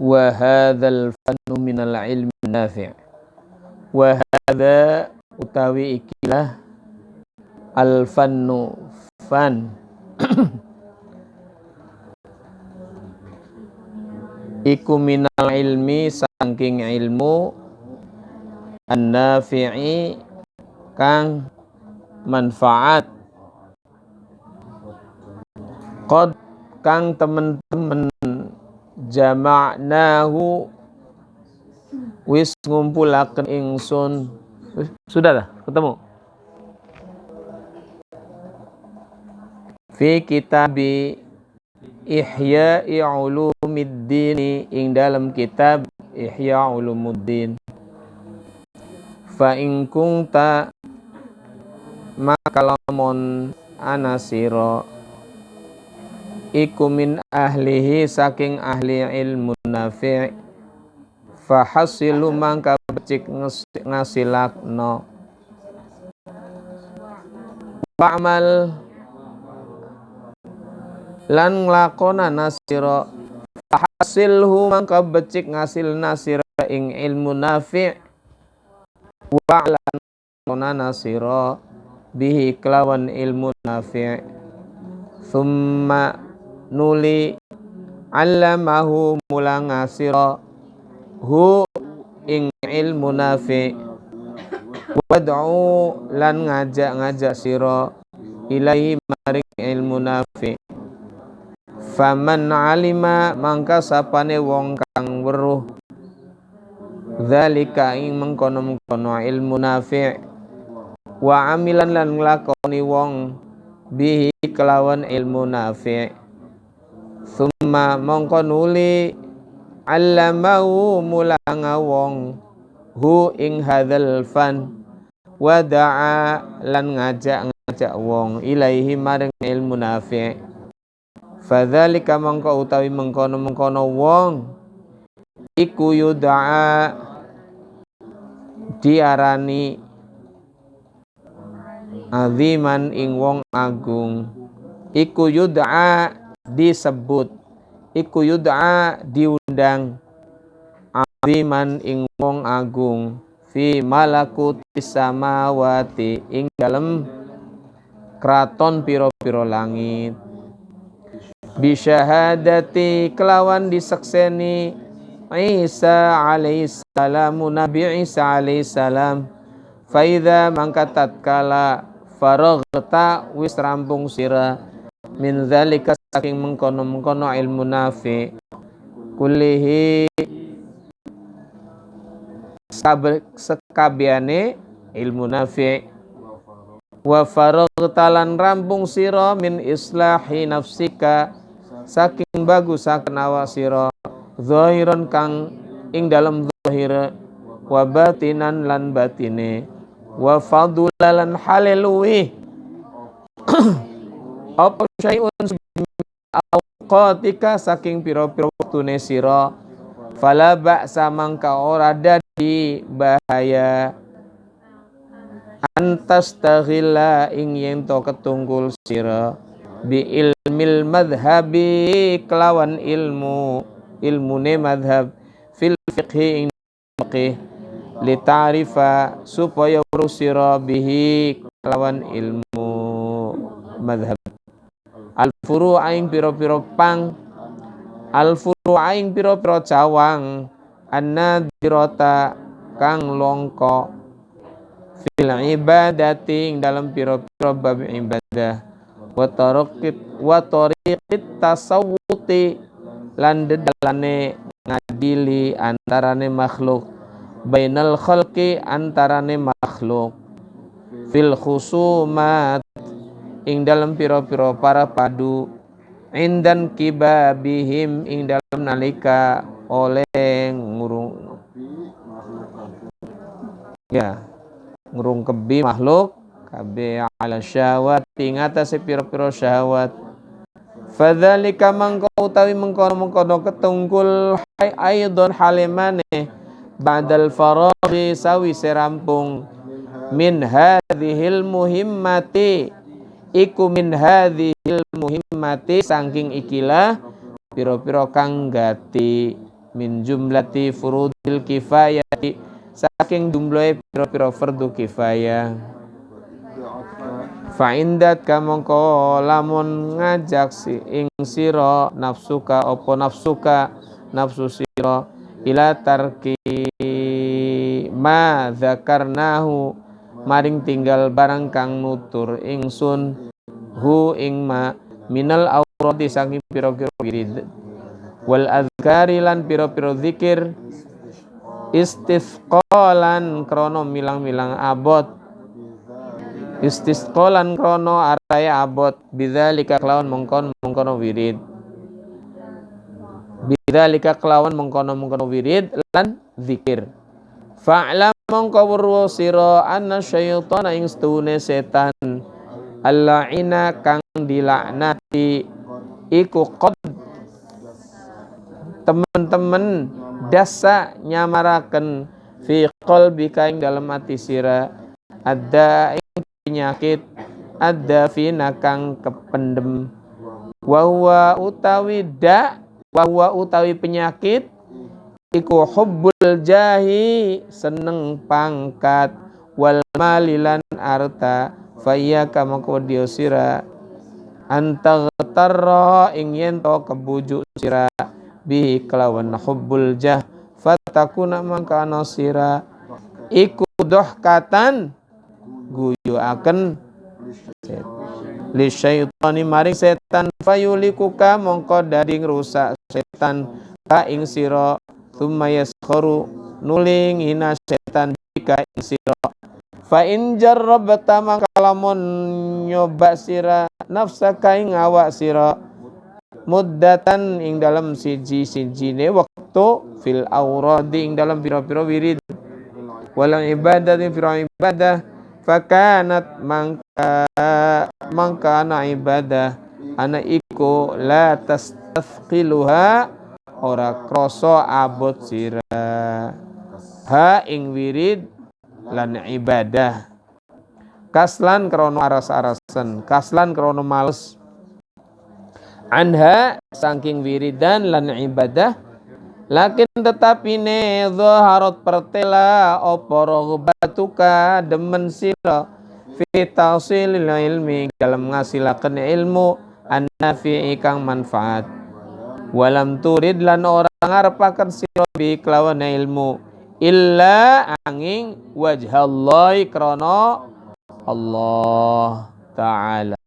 wa hadzal fannu minal ilmi nafi'. Wa hadza utawi ikilah al fannu fan iku minal ilmi saking ilmu an-nafi'i kang manfaat qad kang temen-temen jama'nahu wis ngumpulaken ingsun. Sudah dah ketemu fi kitabi Ihya'i Ulumiddin ing dalam kitab Ihya Ulumuddin. Fa in kunta maka lamun ana sira iku min ahlihi saking ahli ilmu nafi' fa hasilu mangka becik ngasilakno wa'mal lan nglakonana sira fa hasilhu mangka becik ngasilna sira ing ilmu nafi' wa lan nglakonana sira bihi kelawan ilmu nafi' thumma nuli allamahu mulang ngasira hu ing ilmu nafi' wad'u lan ngajak sira ilahi maring ilmu nafi' faman alima mangka sapane wong kang weruh zalika ing mengkono-mengkono ilmu nafi' wa amilan lan nglakoni wong bihi kelawan ilmu nafi' summa mongko nuli allamahu mulanga wong hu ing hadzal fan wa da'a lan ngajak wong ilaihi maring ilmu nafi' fadzalika mongko utawi mengkono wong iku yud'a diarani aziman ing wong agung, iku yud'a disebut, iku yud'a diundang aziman ing wong agung fi malakutis samawati ing dalem kraton piro-piro langit bisyahadati kelawan disekseni Isa alaihissalamu Nabi Isa alaihissalam faidha mangka tatkala faraghta wis rampung sira min zalika saking mengkono ilmu nafi kullihi sekabiane ilmu nafi wa faraghta lan rampung sira min islahi nafsika saking bagusaken awak sira zahiran kang ing dalam zahir wa batinan lan batine wa fadulalan haleluwi apa syai'un awqatika saking piro-piro waktune sira fala ba'sa mangka ora dadi bahaya antastaghilla ing yen to ketunggul sira bi ilmil madhhabi kelawan ilmune madhab fil fiqhi ing fiqh li ta'rifa supaya urusira bihi kelawan ilmu madhab al furu'aing piro-piro pang al furu'aing piro-piro cawang annadirata kang longko fil ibadati ing dalam piro-piro bab ibadah wa tariqit tasawuti lan dedalane ngadili antarane makhluk bainal khalqi antarane makhluk fil khusumat ing dalam piro-piro para padu indan kibabihim ing dalam nalika oleh ngurung kebi makhluk kabe ala syahwat ing atase piro-piro syahwat fadzalika mangko utawi mengkono ketunggul aidon halimane ba'dal faraghi sawise rampung min hadhil muhimmati iku min hadhil muhimmati saking ikilah piro-piro kang gati min jumlati furudil kifayati saking jumlahe pira-pira fardu kifayah. Fa indat kamangka lamun ngajak si ing sira nafsuka apa nafsu sira ila tarki ma dzakarnahu maring tinggal barang kang nutur ingsun hu ing ma minal aurati saking pira-pira wirid wal azkari lan pira-pira zikir istisqalan krono milang-milang abot istisqalan krono araya abot bidzalika kelawan mengkono wirid bidzalika kelawan mengkono wirid lan zikir fa'lam mongko weruh sira anna syaitana ing stune setan alla'ina kang dilaknati iku qad teman-teman dasa nyamaraken fi qalbika ing dalam ati sira ada ing penyakit ada fina kang kependem wa huwa utawi penyakit iku hubbul jahi seneng pangkat wal malilan arta fayyaka mongko dia sira antagtarra ing yen to kebujuk sira bi kelawan hubbul jah fatakuna mangka ana sira iku dohkatan guyu akan li syaitani maring setan fayulikuka mongko dadi ngrusak setan ka ing sira tsumma yaskharu nuling hina setan bika ing sira fa in jarrabta mangka lamun nyoba sira nafsaka ing awak sira muddatan ing dalam siji-sijine waktu fil auradi ing dalam pira-pira wirid wal ibadah ing pira ibadah fakanat mangka ana ibadah ana iku la tastathqiluha ora krasa abot sira ha ing wirid lan ibadah kaslan krono aras-arasen kaslan krono males anha saking wiridan lan ibadah lakin tetapi ne zaharat pertela apa raghbatuka demen sira fi tahsilil ilmi dalam ngasilaken ilmu annafi kang manfaat walam turid lan orang ngarepaken sira bi kelawan ilmu illa angin wajhallahi krana Allah taala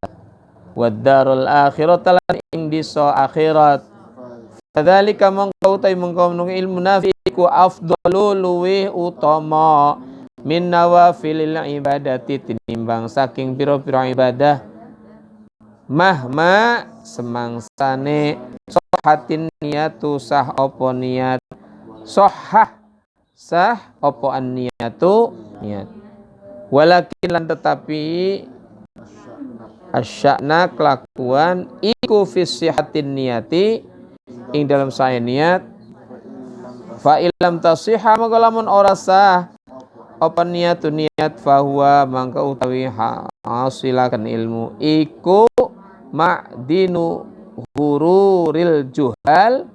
wadarul akhirat lan ing disa akhirat kadzalika mangkau tay mangkau nung ilmu nafiku afdalu luwih utama min nawafilil ibadati tinimbang saking pira-pira ibadah mahma semangsane sohatin niyatu sah opo niat sohah sah opo an niyatu niat walakin lan tetapi asya'na kelakuan iku fi sihatin niyati ing dalam saya niat fa illam tasihha maka lamun ora sah apa niatu niat fahuwa mangka utawi hasilakan ilmu iku ma'dinu hururil juhal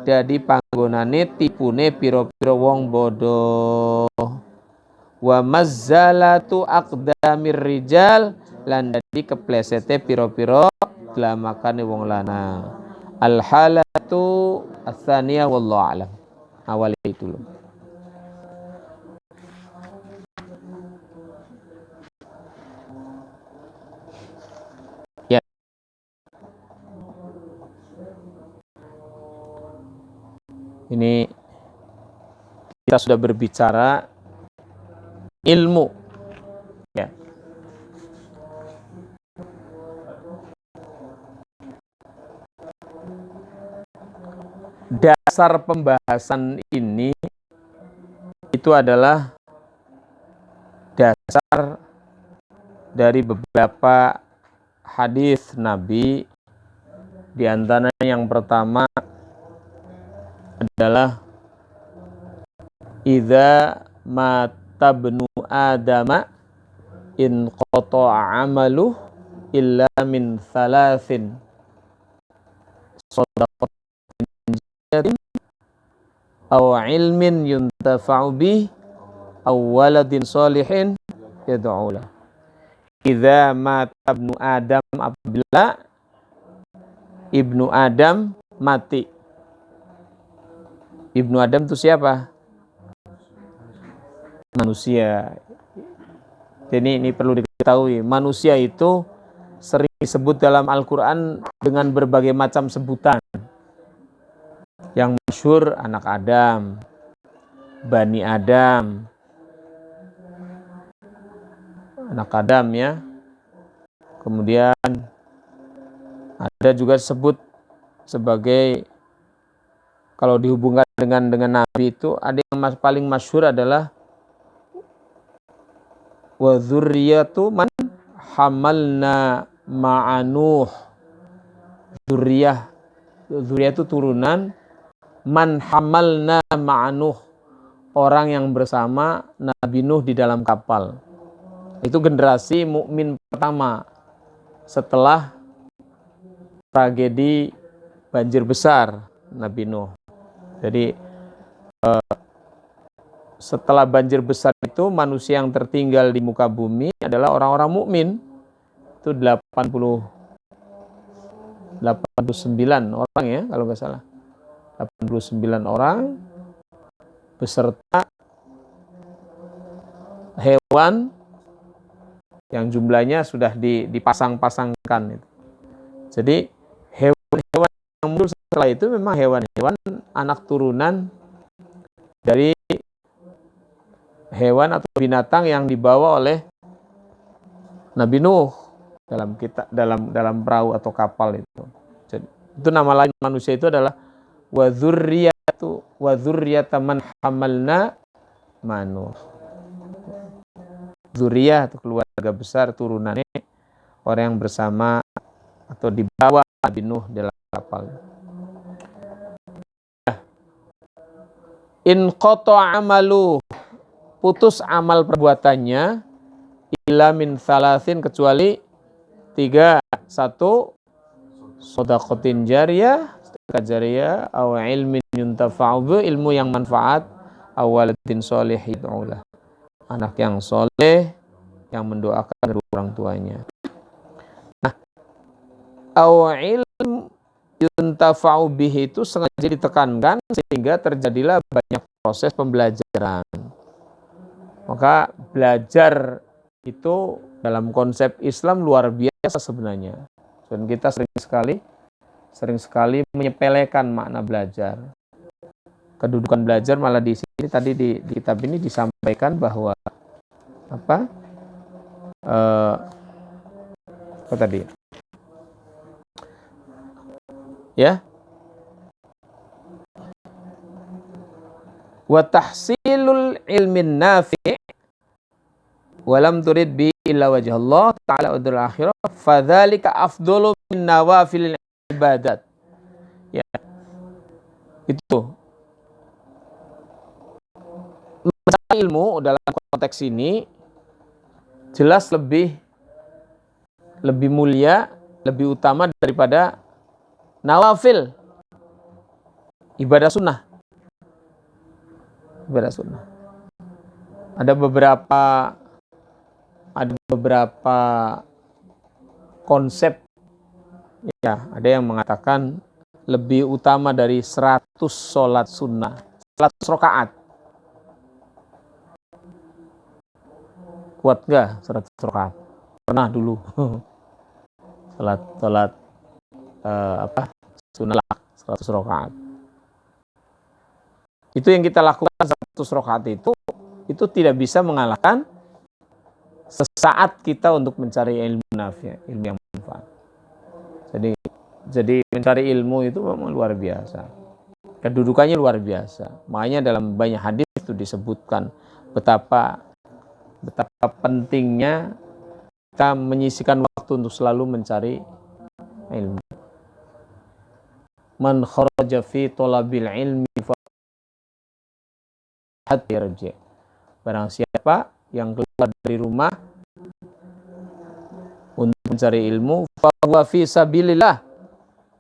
dadi panggonane tipune pira-pira wong bodoh wa mazzalatu aqdamir rijal lan dadi keplesete pira-pira glamakane wong lanang al halatu ats-tsaniyah wallahu alam awal itu loh. Ini kita sudah berbicara ilmu ya. Dasar pembahasan ini itu adalah dasar dari beberapa hadis Nabi, di antaranya yang pertama adalah idza mata bnu adama in qata'a amalu illa min thalathin sadaqatin aw ilmin yuntafa'u bih aw waladin sholihin yad'u lah. Idza mata ibnu Adam, apabila ibnu Adam mati. Ibnu Adam itu siapa? Manusia. Jadi ini perlu diketahui, manusia itu sering disebut dalam Al-Quran dengan berbagai macam sebutan. Yang masyhur anak Adam, Bani Adam, anak Adam ya. Kemudian ada juga disebut sebagai, kalau dihubungkan dengan Nabi itu ada yang paling masyhur adalah wa dzurriyyatu man hamalna ma'anuh. Dzurriyyah itu turunan man hamalna ma'anuh, orang yang bersama Nabi Nuh di dalam kapal. Itu generasi mukmin pertama setelah tragedi banjir besar Nabi Nuh. Jadi setelah banjir besar itu, manusia yang tertinggal di muka bumi adalah orang-orang mukmin. Itu 89 orang ya kalau nggak salah. 89 orang beserta hewan yang jumlahnya sudah dipasang-pasangkan. Jadi hewan-hewan yang muncul setelah itu memang hewan-hewan anak turunan dari hewan atau binatang yang dibawa oleh Nabi Nuh dalam perahu atau kapal itu. Jadi, itu nama lain manusia itu adalah wa dzurriyyata man hamalna ma'anuh. Dzurriyyah atau keluarga besar turunannya orang yang bersama atau dibawa Nabi Nuh dalam kapal. In qata'a amalu, putus amal perbuatannya, illa min thalathin, kecuali 3. 1, shadaqatin jariyah, sedekah jariyah, aw ilmin yuntafa'u, ilmu yang manfaat, aw waladin sholih yad'u lah, anak yang soleh yang mendoakan kedua orang tuanya. Nah, aw ilm yuntafa'u bihi itu sengaja ditekankan sehingga terjadilah banyak proses pembelajaran. Maka belajar itu dalam konsep Islam luar biasa sebenarnya. Dan kita sering sekali menyepelekan makna belajar. Kedudukan belajar malah di sini tadi di kitab ini disampaikan bahwa apa tadi ya, wa tahsilul ilmin nafi' walam turid bi illa wajh Allah ta'ala udul akhirah fadzalika afdalu min nawafil ibadat. Ya, itu mencari ilmu dalam konteks ini jelas lebih mulia, lebih utama daripada nawafil, ibadah sunnah. Ada beberapa konsep ya, ada yang mengatakan lebih utama dari 100 sholat sunnah, 100 rakaat. Kuat nggak 100 rakaat? Pernah dulu sholat sunnah 100 rakaat. Itu yang kita lakukan 100 rakaat itu tidak bisa mengalahkan sesaat kita untuk mencari ilmu nafi', ilmu yang manfaat. Jadi mencari ilmu itu memang luar biasa. Kedudukannya luar biasa. Makanya dalam banyak hadis itu disebutkan betapa pentingnya kita menyisihkan waktu untuk selalu mencari ilmu. Man kharaja fi talabil ilmi fa hatta yarji. Barang siapa yang keluar dari rumah untuk mencari ilmu, fa huwa fi sabilillah,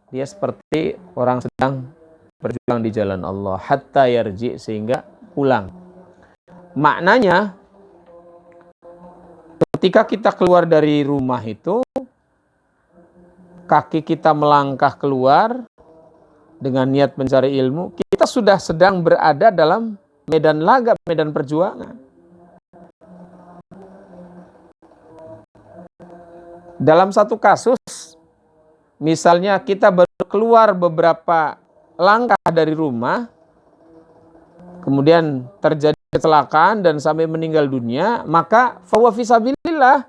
dia seperti orang sedang berjuang di jalan Allah hatta yarji, sehingga pulang. Maknanya ketika kita keluar dari rumah itu, kaki kita melangkah keluar dengan niat mencari ilmu, kita sudah sedang berada dalam medan laga, medan perjuangan. Dalam satu kasus, misalnya kita baru keluar beberapa langkah dari rumah, kemudian terjadi kecelakaan dan sampai meninggal dunia, maka fahuwa fisabilillah,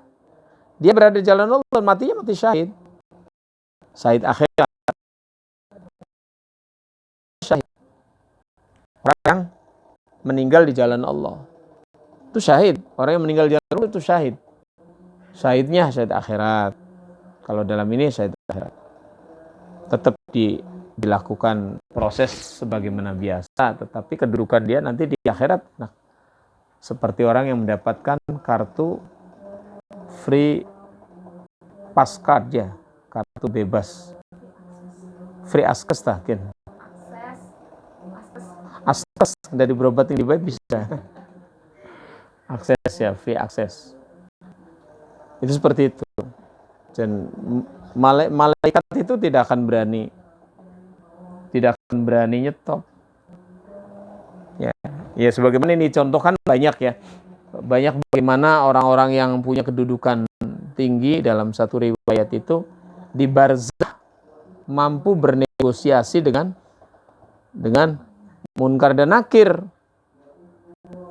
dia berada di jalan Allah, matinya mati syahid. Syahid akhirat. Syahid. Orang yang meninggal di jalan Allah itu syahid. Orang yang meninggal di jalan Allah itu syahid. Syahidnya syahid akhirat. Kalau dalam ini syahid akhirat. Tetap dilakukan proses sebagaimana biasa, tetapi kedudukan dia nanti di akhirat, nah, seperti orang yang mendapatkan kartu free pass card ya, kartu bebas, free akses takin, akses dari berobat yang dibayar bisa, akses ya, free akses. Itu seperti itu. Dan malaikat itu tidak akan berani nyetop. Ya sebagaimana ini contohkan banyak ya. Banyak bagaimana orang-orang yang punya kedudukan tinggi dalam satu riwayat itu di barzah mampu bernegosiasi dengan munkar dan nakir.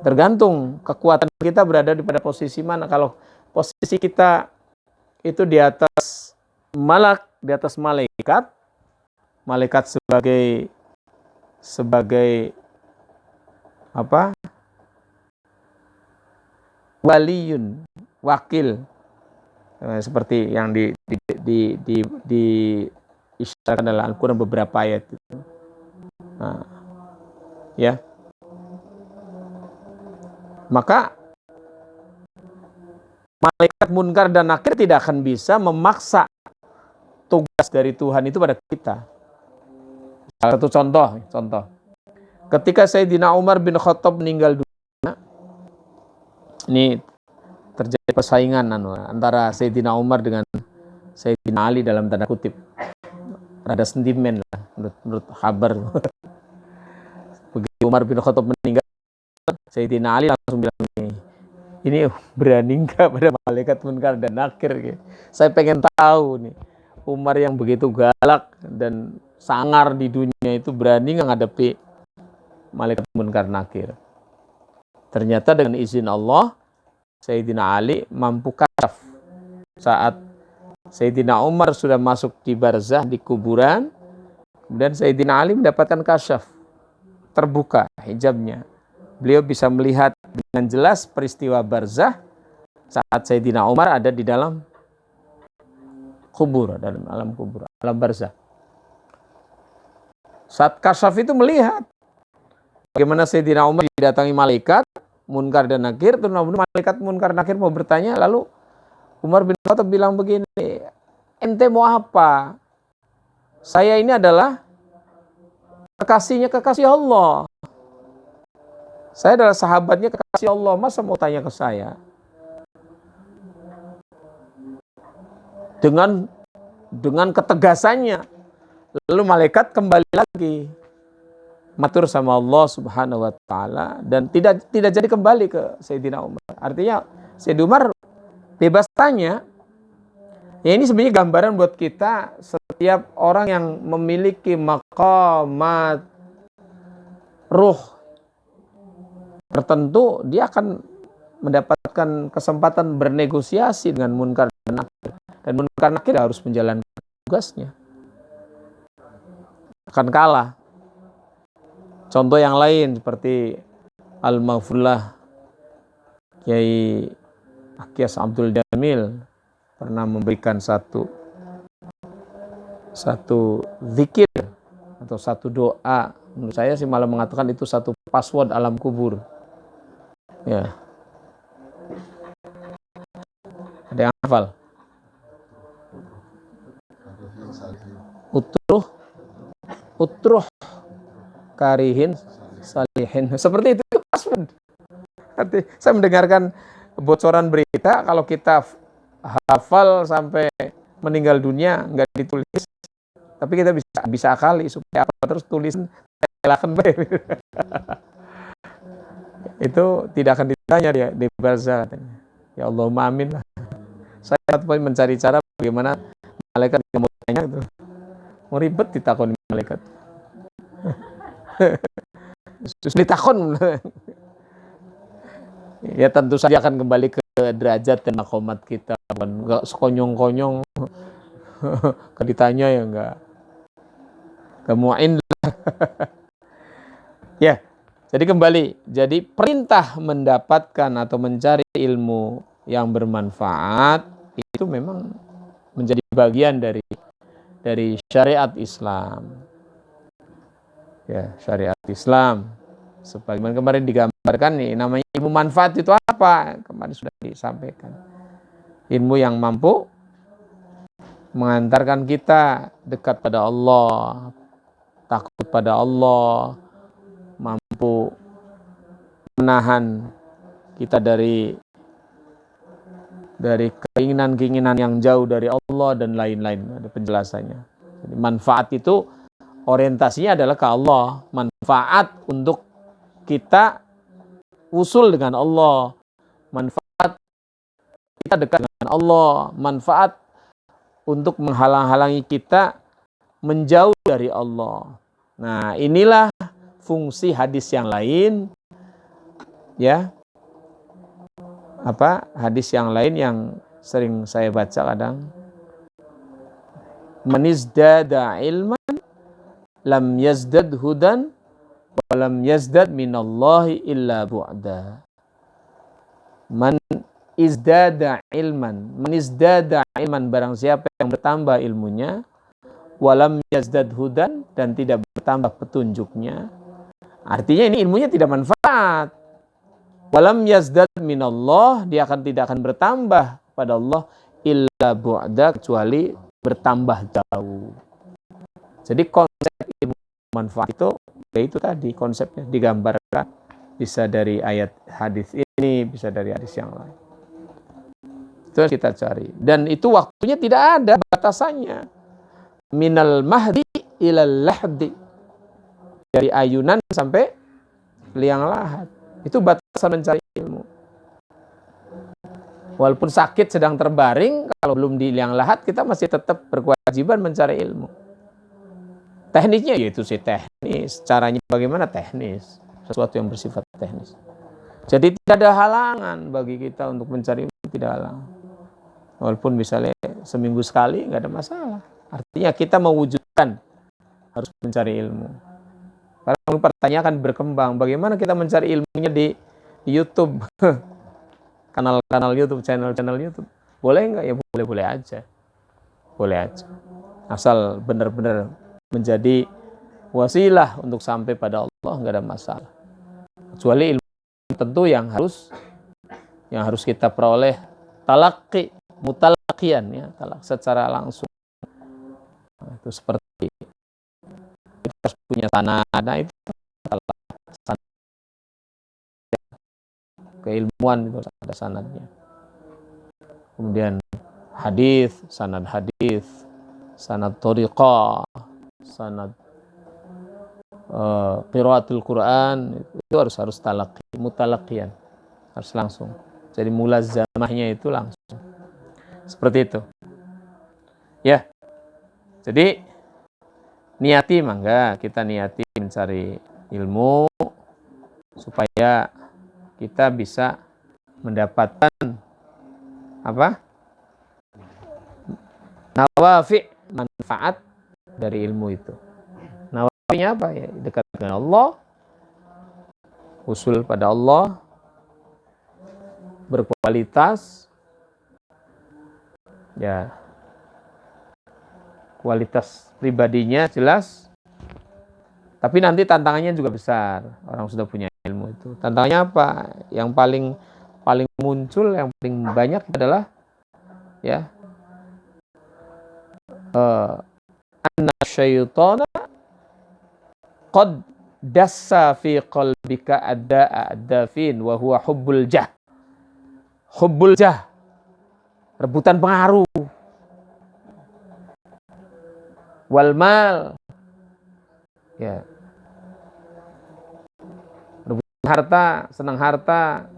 Tergantung kekuatan kita berada di pada posisi mana. Kalau posisi kita itu di atas di atas malaikat sebagai apa? Waliyun, wakil, seperti yang diisyaratkan dalam Al-Quran beberapa ayat itu. Nah, ya, maka malaikat munkar dan nakir tidak akan bisa memaksa tugas dari Tuhan itu pada kita. Salah satu contoh. Ketika Sayyidina Umar bin Khattab meninggal dunia, ini terjadi persaingan antara Sayyidina Umar dengan Sayyidina Ali dalam tanda kutip. Rada sentimen lah menurut kabar. Begitu Umar bin Khattab meninggal, Sayyidina Ali langsung bilang, ini berani nggak pada malaikat munkar dan nakir? Saya pengen tahu nih, Umar yang begitu galak dan sangar di dunia itu berani nggak ngadepi malaikat munkar nakir? Ternyata dengan izin Allah, Sayyidina Ali mampu kasyaf. Saat Sayyidina Umar sudah masuk di barzah, di kuburan, kemudian Sayyidina Ali mendapatkan kasyaf, terbuka hijabnya. Beliau bisa melihat dengan jelas peristiwa barzah saat Sayyidina Umar ada di dalam kubur, dalam alam kubur, alam barzah. Saat kasyaf itu melihat bagaimana Sayyidina Umar didatangi malaikat munkar dan nakir, terus malaikat munkar nakir mau bertanya, lalu Umar bin Khattab bilang begini, ente mau apa? Saya ini adalah kekasih Allah. Saya adalah sahabatnya kekasih Allah, masa mau tanya ke saya? Dengan ketegasannya. Lalu malaikat kembali lagi matur sama Allah Subhanahu wa taala dan tidak jadi kembali ke Sayyidina Umar. Artinya Sayyidina Umar bebas tanya. Ya, ini sebenarnya gambaran buat kita, setiap orang yang memiliki maqamat ruh tertentu, dia akan mendapatkan kesempatan bernegosiasi dengan munkar dan nakir. Dan munkar nakir harus menjalankan tugasnya. Akan kalah. Contoh yang lain seperti Al-Maghfurlah Kiai Akyas Abdul Jamil pernah memberikan satu zikir atau satu doa. Menurut saya sih malah mengatakan itu satu password alam kubur. Ya. Ada yang hafal? Utruh karihin salihin. Seperti itu password. Saya mendengarkan bocoran berita kalau kita hafal sampai meninggal dunia nggak ditulis, tapi kita bisa akali supaya apa terus tulis silakan baik. Itu tidak akan ditanya dia di barzah. Ya Allah, amin lah. Saya mencari cara bagaimana malaikat mau tanya itu. Mau ribet ditakoni malaikat. Terus ditakon. Ya tentu saja akan kembali ke derajat dan makomat kita, bukan enggak sekonyong-konyong. Kalau ditanya ya enggak kemuin. Ya, jadi kembali. Jadi perintah mendapatkan atau mencari ilmu yang bermanfaat itu memang menjadi bagian dari syariat Islam. Ya, syariat Islam. Sebagaimana kemarin digambarkan nih, namanya ilmu manfaat itu apa? Kemarin sudah disampaikan. Ilmu yang mampu mengantarkan kita dekat pada Allah, takut pada Allah, mampu menahan kita dari keinginan-keinginan yang jauh dari Allah dan lain-lain. Ada penjelasannya. Jadi manfaat itu orientasinya adalah ke Allah. Manfaat untuk kita usul dengan Allah, manfaat kita dekat dengan Allah, manfaat untuk menghalang-halangi kita menjauh dari Allah. Nah, inilah fungsi hadis yang lain, ya. Hadis yang lain yang sering saya baca kadang. Man izdada ilman lam yazdad hudan walam yazdad minallahi illa bu'da. Man izdada ilman barang siapa yang bertambah ilmunya, walam yazdad hudan dan tidak bertambah petunjuknya. Artinya ini ilmunya tidak manfaat. Walam yazdad minallah, dia tidak akan bertambah pada Allah illa bu'da, kecuali bertambah jauh. Jadi konsep ilmu manfaat itu tadi konsepnya digambarkan, bisa dari ayat hadis ini, bisa dari hadis yang lain. Itu yang kita cari, dan itu waktunya tidak ada batasannya. Minal mahdi ilal lahdi, dari ayunan sampai liang lahat, itu batasan mencari ilmu. Walaupun sakit sedang terbaring, kalau belum di liang lahat kita masih tetap berkewajiban mencari ilmu. Teknisnya yaitu teknis, caranya bagaimana teknis, sesuatu yang bersifat teknis. Jadi tidak ada halangan bagi kita untuk mencari ilmu, tidak halangan. Walaupun misalnya seminggu sekali nggak ada masalah. Artinya kita mewujudkan harus mencari ilmu. Karena pertanyaan akan berkembang, bagaimana kita mencari ilmunya di YouTube, kanal-kanal YouTube, channel-channel YouTube. Boleh nggak? Ya boleh-boleh aja. Boleh aja. Asal benar-benar menjadi wasilah untuk sampai pada Allah, nggak ada masalah. Kecuali ilmu tentu yang harus kita peroleh talaqi, mutalaqian, ya, talak secara langsung. Nah, itu seperti kita harus punya sanad, itu sanad. Keilmuan itu ada sanadnya. Kemudian hadis, sanad thariqah, sanad qiraatul Quran, itu harus talaqi, mutalaqian, harus langsung. Jadi mulazamahnya itu langsung. Seperti itu. Ya. Jadi niati mangga, kita niati mencari ilmu supaya kita bisa mendapatkan nawafi, manfaat dari ilmu itu. Nawafinya apa? Ya, dekat dengan Allah, usul pada Allah, berkualitas, ya, kualitas pribadinya jelas. Tapi nanti tantangannya juga besar. Orang sudah punya ilmu itu. Tantangannya apa? Yang paling muncul, yang paling banyak adalah ya, anna syaitana qad dassa fi qalbika ad-dafin wa huwa hubbul jah. Hubbul jah, rebutan pengaruh. Wal mal, ya, rebutan harta,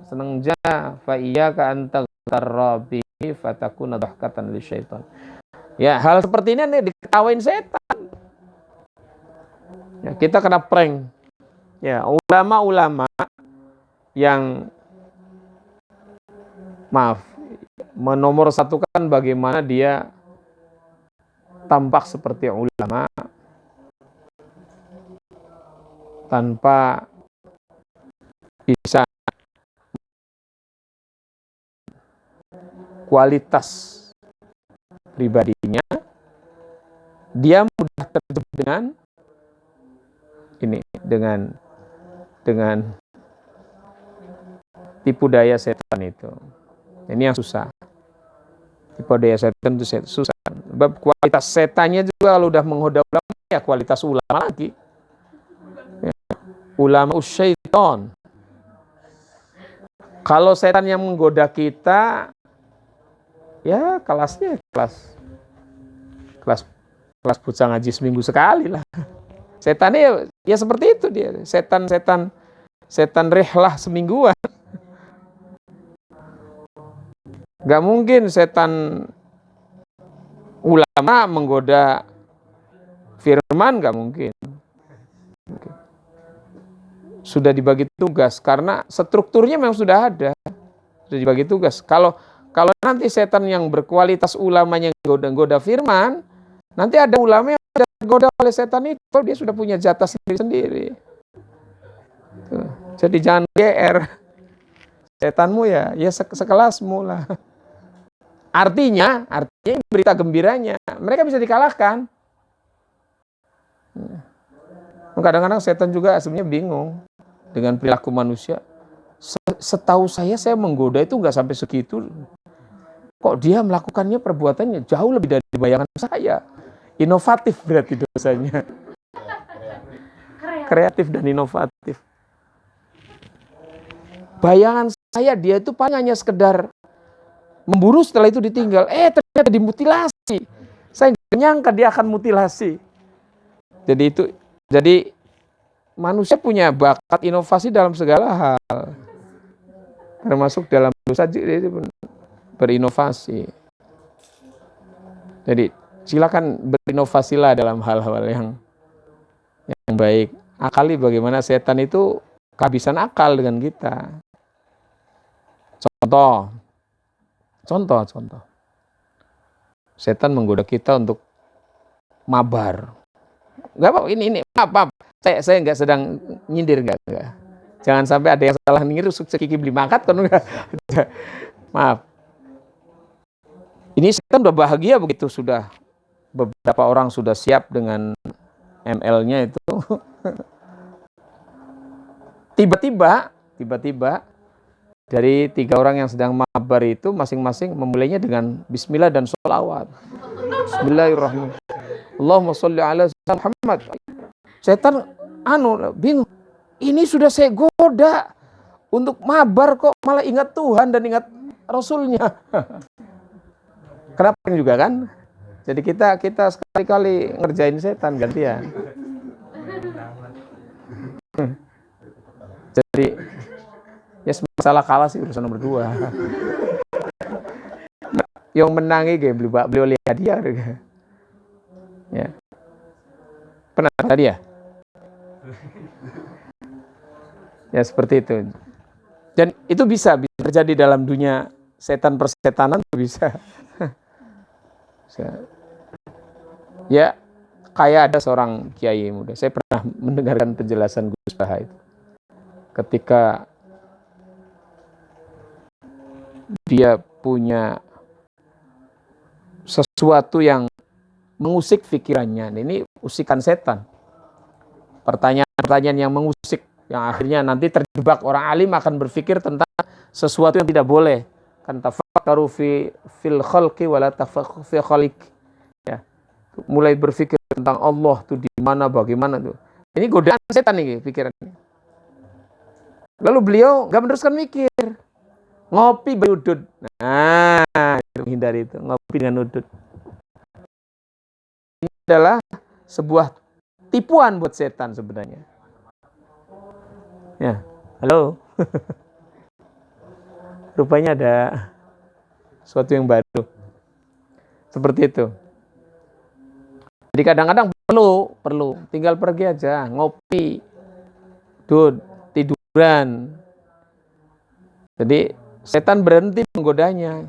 senang jah. Fa iyyaka an taghtarra bihi fatakuna dhahkatan lisyaitan. Ya, hal seperti ini nih diketawain setan. Ya, kita kena prank. Ya, ulama-ulama yang menomorsatukan bagaimana dia tampak seperti ulama tanpa bisa kualitas pribadinya, dia mudah terjebak dengan tipu daya setan itu. Ini yang susah. Tipu daya setan itu susah. Sebab kualitas setannya juga kalau udah menggoda ulama, ya kualitas ulama lagi. Ya. Ulama syaitan. Kalau setan yang menggoda kita, ya kelasnya kelas bocah ngaji seminggu sekali lah. Setannya ya seperti itu dia. Setan rihlah semingguan. Gak mungkin setan ulama menggoda firman, gak mungkin. Sudah dibagi tugas karena strukturnya memang sudah ada. Sudah dibagi tugas. Kalau nanti setan yang berkualitas ulamanya goda firman, nanti ada ulama yang tergoda oleh setan itu, dia sudah punya jatah sendiri-sendiri. Jadi jangan GR. Setanmu ya sekelasmu lah. Artinya berita gembiranya, mereka bisa dikalahkan. Kadang-kadang setan juga sebenarnya bingung dengan perilaku manusia. Setahu saya menggoda itu nggak sampai segitu. Kok dia melakukannya perbuatannya jauh lebih dari bayangan saya. Inovatif berarti dosanya. Kreatif dan inovatif. Bayangan saya dia itu paling hanya sekedar memburu, setelah itu ditinggal. Ternyata dimutilasi. Saya nggak nyangka dia akan mutilasi. Jadi manusia punya bakat inovasi dalam segala hal. Termasuk dalam dosa dia berinovasi. Jadi silakan berinovasilah dalam hal-hal yang baik. Akali bagaimana setan itu kehabisan akal dengan kita. Contoh. Setan menggoda kita untuk mabar. Enggak apa, ini maaf. Saya enggak sedang nyindir, enggak. Jangan sampai ada yang salah niru sekiki beli mangkat kan enggak. Maaf. Ini setan udah bahagia begitu sudah beberapa orang sudah siap dengan ML-nya itu. Tiba-tiba dari 3 orang yang sedang mabar itu masing-masing memulainya dengan bismillah dan sholawat. Bismillahirrahmanirrahim. Allahumma sholli ala Muhammad. Setan bingung. Ini sudah saya goda untuk mabar kok malah ingat Tuhan dan ingat Rasulnya. Kenapa juga kan? Jadi kita sekali-kali ngerjain setan gantian. Jadi ya masalah kalah sih urusan nomor 2. Yang menangi beliau lihat dia. Ya. Pernah tadi ya? Ya seperti itu. Dan itu bisa terjadi dalam dunia setan persetanan bisa. Ya, kayak ada seorang kiai muda. Saya pernah mendengarkan penjelasan Gus Baha itu. Ketika dia punya sesuatu yang mengusik pikirannya. Ini usikan setan. Pertanyaan-pertanyaan yang mengusik, yang akhirnya nanti terjebak. Orang alim akan berpikir tentang sesuatu yang tidak boleh. Kan tafakkaru fil khalqi wala tafakkaru fi khaliq. Ya. Mulai berpikir tentang Allah tuh di mana, bagaimana tuh. Ini godaan setan nih pikirannya. Lalu beliau nggak meneruskan mikir, ngopi berudut. Nah, menghindari itu, ngopi dengan udut. Ini adalah sebuah tipuan buat setan sebenarnya. Ya, halo. Rupanya ada sesuatu yang baru. Seperti itu. Jadi kadang-kadang perlu tinggal pergi aja, ngopi, tiduran. Jadi setan berhenti menggodanya.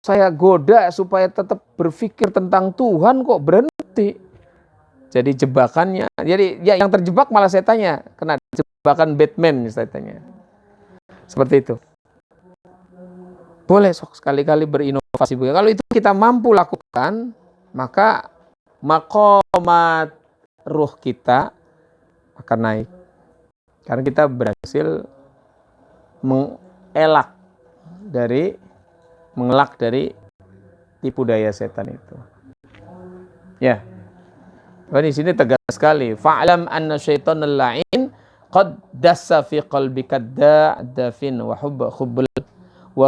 Saya goda supaya tetap berpikir tentang Tuhan, kok berhenti. Jadi jebakannya, jadi ya yang terjebak malah setannya, kena jebakan Batman setannya. Seperti itu. Boleh sok sekali-kali berinovasi. Kalau itu kita mampu lakukan, maka maqamat ruh kita akan naik. Karena kita berhasil mengelak dari tipu daya setan itu. Ya. Di sini tegas sekali. Fa'lam anna syaitanal la'in qad dassa fi qalbika da'dafin wa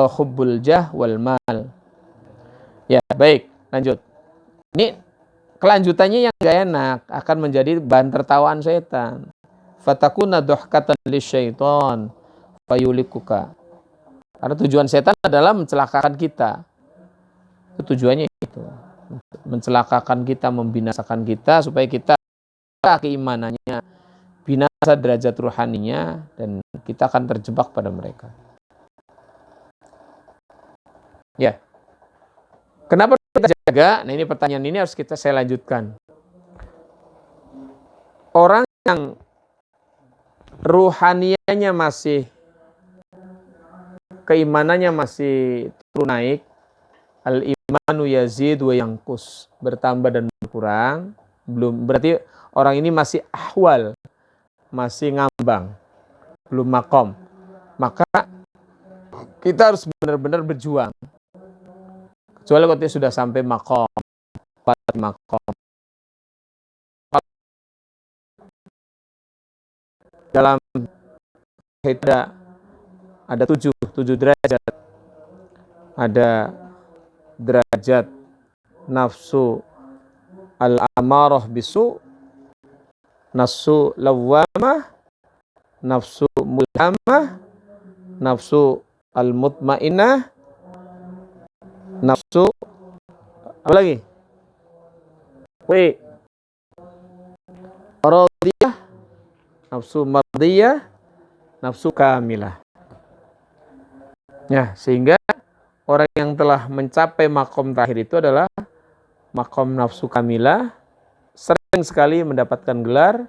hubbul jah wal mal. Ya, baik, lanjut. Ini kelanjutannya yang gak enak, akan menjadi bahan tertawaan setan. Fatakuna duhkatan lisyaitan fayulikuka. Karena tujuan setan adalah mencelakakan kita. Itu tujuannya itu. Mencelakakan kita, membinasakan kita supaya kita keimanannya, binasa derajat ruhaninya, dan kita akan terjebak pada mereka. Ya. Kenapa kita jaga? Nah, ini pertanyaan ini harus saya lanjutkan. Orang yang ruhanianya masih, keimanannya masih terus naik, al-imanu yazid wa yanqus, bertambah dan berkurang, belum, berarti orang ini masih ahwal, masih ngambang, belum makom. Maka kita harus benar-benar berjuang. Kecuali kalau dia sudah sampai makom. Dalam ada 7 derajat. Ada derajat nafsu al-amarah bisu, nafsu lawamah, nafsu mulhamah, nafsu al-mutmainah, nafsu apa lagi? Radiyah, nafsu mardiyah, nafsu kamilah. Ya, sehingga orang yang telah mencapai makom terakhir itu adalah makom nafsu kamilah, sering sekali mendapatkan gelar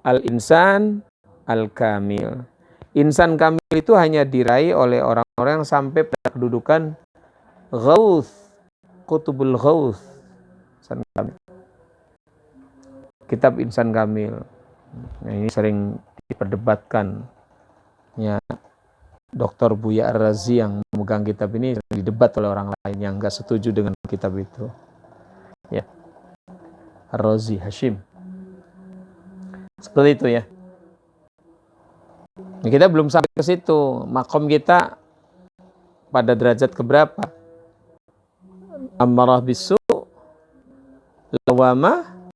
al-insan al-kamil. Insan kamil itu hanya diraih oleh orang-orang yang sampai pada kedudukan Ghauth, Qutubul Ghauth, Insan Kamil. Kitab Insan Kamil. Nah, ini sering diperdebatkan. Ya, Dr. Buya Ar-Razi yang memegang kitab ini didebat oleh orang lain yang enggak setuju dengan kitab itu. Ya. Ar-Razi Hashim. Seperti itu ya. Nah, kita belum sampai ke situ. Makom kita pada derajat keberapa? Amarah bisu, lawamah,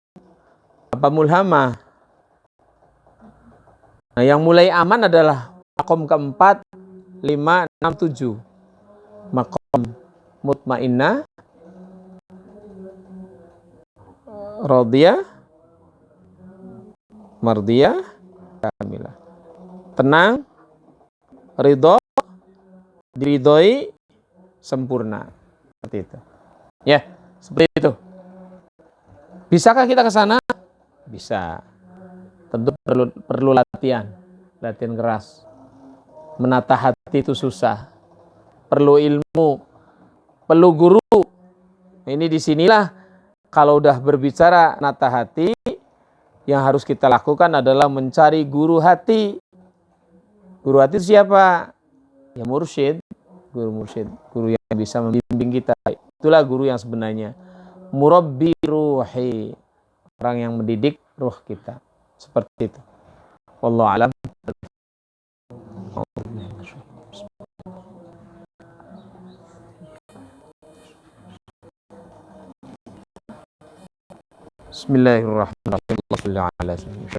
apa mulhamah. Nah, yang mulai aman adalah makom keempat, 5, 6, 7. Makom mutmainnah, radiyah, mardiyah, kamilah. Tenang, ridho, diridhoi, sempurna. Seperti itu. Ya, seperti itu. Bisakah kita ke sana? Bisa. Tentu perlu latihan keras. Menata hati itu susah. Perlu ilmu, perlu guru. Ini disinilah kalau udah berbicara nata hati, yang harus kita lakukan adalah mencari guru hati. Guru hati siapa? Ya mursyid, guru mursyid, guru yang bisa membimbing kita. Itulah guru yang sebenarnya. Murabbi ruhi, orang yang mendidik ruh kita. Seperti itu. Wallahu a'lam. Bismillahirrahmanirrahim. Allahumma ala sayyidina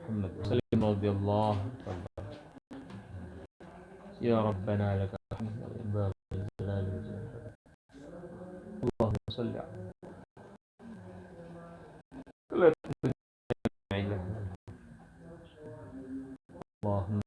Muhammad wa sallim radhiyallahu ya rabbana lakal hamdu wa Allahumma salli